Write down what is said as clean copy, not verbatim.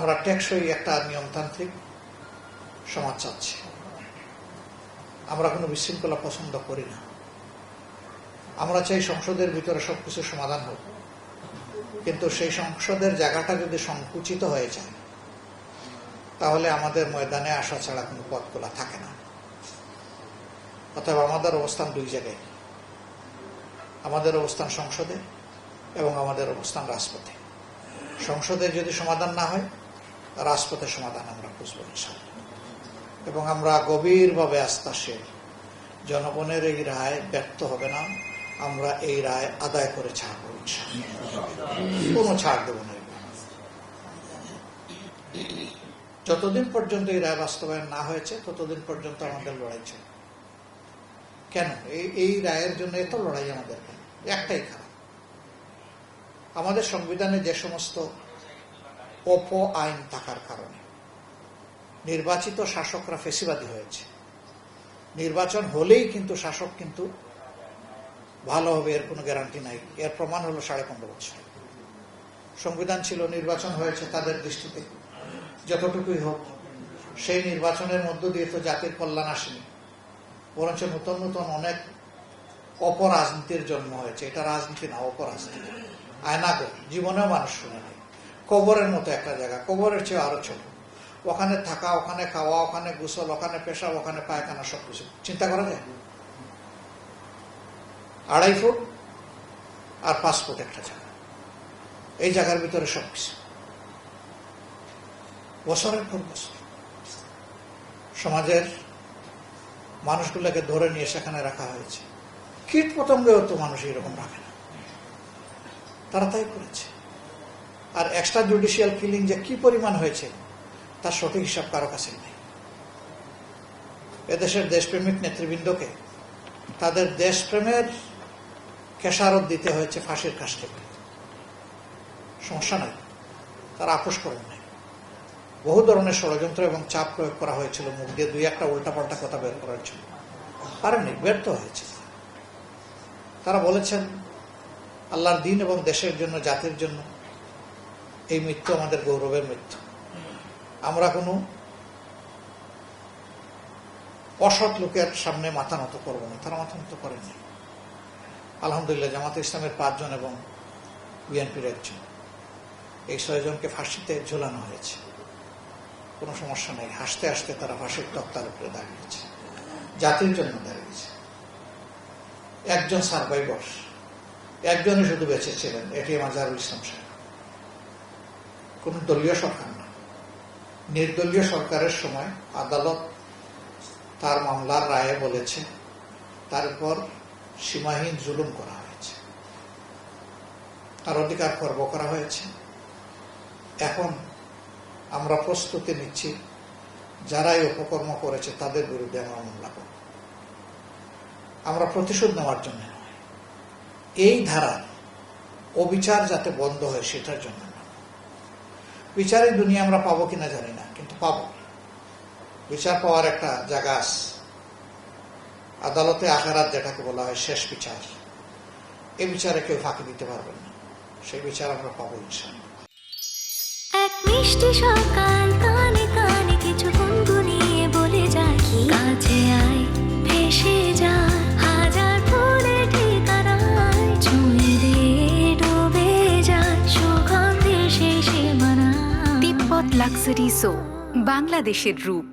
আমরা টেকসই একটা নিয়মতান্ত্রিক সমাজ চাচ্ছি। আমরা কোনো বিশৃঙ্খলা পছন্দ করি না। আমরা চাই সংসদের ভিতরে সবকিছু সমাধান হোক, কিন্তু সেই সংসদের জায়গাটা যদি সংকুচিত হয়ে যায় তাহলে আমাদের ময়দানে আসা ছাড়া কোনো পথ খোলা থাকে না। অতএব আমাদের অবস্থান দুই জায়গায়, আমাদের অবস্থান সংসদে এবং আমাদের অবস্থান রাজপথে। সংসদে যদি সমাধান না হয়, রাজপথে সমাধান আমরা খুঁজব ইনশাআল্লাহ। এবং আমরা গভীরভাবে আস্থাশীল জনগণের এই রায় ব্যর্থ হবে না। আমরা এই রায় আদায় করে ছাড়ব ইনশাআল্লাহ, কোনো ছাড় দেব না। যতদিন পর্যন্ত এই রায় বাস্তবায়ন না হয়েছে ততদিন পর্যন্ত আমাদের লড়াই ছিল। কেন এই রায়ের জন্য এত লড়াই আমাদের? একটাই কারণ, আমাদের সংবিধানে যে সমস্ত অপ আইন থাকার কারণে নির্বাচিত শাসকরা ফেসিবাদী হয়েছে। নির্বাচন হলেই কিন্তু শাসক কিন্তু ভালো হবে এর কোনো গ্যারান্টি নাই। এর প্রমাণ হলো 15.5 বছর সংবিধান ছিল, নির্বাচন হয়েছে তাদের দৃষ্টিতে যতটুকুই হোক। সেই নির্বাচনের মধ্য দিয়ে তো জাতির কল্যাণ আসেনি, বরঞ্চ নতুন নতুন অনেক অপরাজনীতির জন্ম হয়েছে। এটা রাজনীতি না, অপরাজনীতি। আয়নাগর জীবনেও মানুষ শুনে নাই। কবরের মতো একটা জায়গা, কবরের চেয়ে আরো ছোট। ওখানে থাকা, ওখানে খাওয়া, ওখানে গোসল, ওখানে পেশাব, ওখানে পায়খানা, সবকিছু চিন্তা করা যায়? 2.5 ফুট আর 5 ফুট একটা জায়গা, এই জায়গার ভিতরে সবকিছু বছরের পর বছর সমাজের মানুষগুলোকে ধরে নিয়ে সেখানে রাখা হয়েছে। কীট পতঙ্গেও তো মানুষ এরকম রাখে না, তারা তাই করেছে। আর এক্সট্রা জুডিশিয়াল কিলিং যে কি পরিমাণ হয়েছে তার সঠিক হিসাব কারো কাছে নেই। এদেশের দেশপ্রেমিক নেতৃবৃন্দকে তাদের দেশপ্রেমের খেসারত দিতে হয়েছে ফাঁসির কাছ থেকে। সমস্যা নাই, তারা আপোষ করেন নাই। বহু ধরনের ষড়যন্ত্র এবং চাপ প্রয়োগ করা হয়েছিল, মুখ দিয়ে 2-1টা উল্টাপাল্টা কথা বের করার জন্য, পারেননি, ব্যর্থ হয়েছে। তারা বলেছেন আল্লাহর দ্বীন এবং দেশের জন্য, জাতির জন্য এই মৃত্যু আমাদের গৌরবের মৃত্যু। আমরা কোনো অসৎ লোকের সামনে মাথা নত করবো না। তারা মাথা নত করেননি। আলহামদুলিল্লাহ জামাতে ইসলামের 5 জন এবং বিএনপির 1 জন, এই 6 জনকে ফাঁসিতে ঝুলানো হয়েছে। কোনো সমস্যা নেই, হাসতে হাসতে তারা ফাঁসির তক্তার উপরে দাঁড়িয়েছে, জাতির জন্য দাঁড়িয়েছে। 1 জন সার্ভাইভার, 1 জনই শুধু বেঁচে ছিলেন, এটি মাজারুল ইসলাম সাহেব। কোন দলীয় সরকার না, নির্দলীয় সরকারের সময় আদালত তার মামলার রায়ে বলেছে তার উপর সীমাহীন জুলুম করা হয়েছে, তার অধিকার খর্ব করা হয়েছে। এখন আমরা প্রস্তুতি নিচ্ছি যারা এই অপকর্ম করেছে তাদের বিরুদ্ধে আমরা মামলা করব। আমরা প্রতিশোধ নেওয়ার জন্য নয়, এই ধারার অবিচার যাতে বন্ধ হয় সেটার জন্য। বিচারের দুনিয়া আমরা পাবো কিনা জানি না, কিন্তু পাবো। বিচার পাওয়ার একটা জায়গা আছে, আদালতে আখিরাত যেটাকে বলা হয় শেষ বিচার। এই বিচারে কেউ ফাঁকি দিতে পারবেন না, সেই বিচার আমরা পাবো ইনশাআল্লাহ। এক মিষ্টি সকাল কানে কানে কিছু গুনগুনিয়ে বলে যায়, কাছে আয় ভেসে যা হাজার ফুলের ঠিকানায়, ছুঁয়ে দে ডুবে যায় সুগন্ধে শেষে মানা। তিব্বত লাক্সারি সো, বাংলাদেশের রূপ।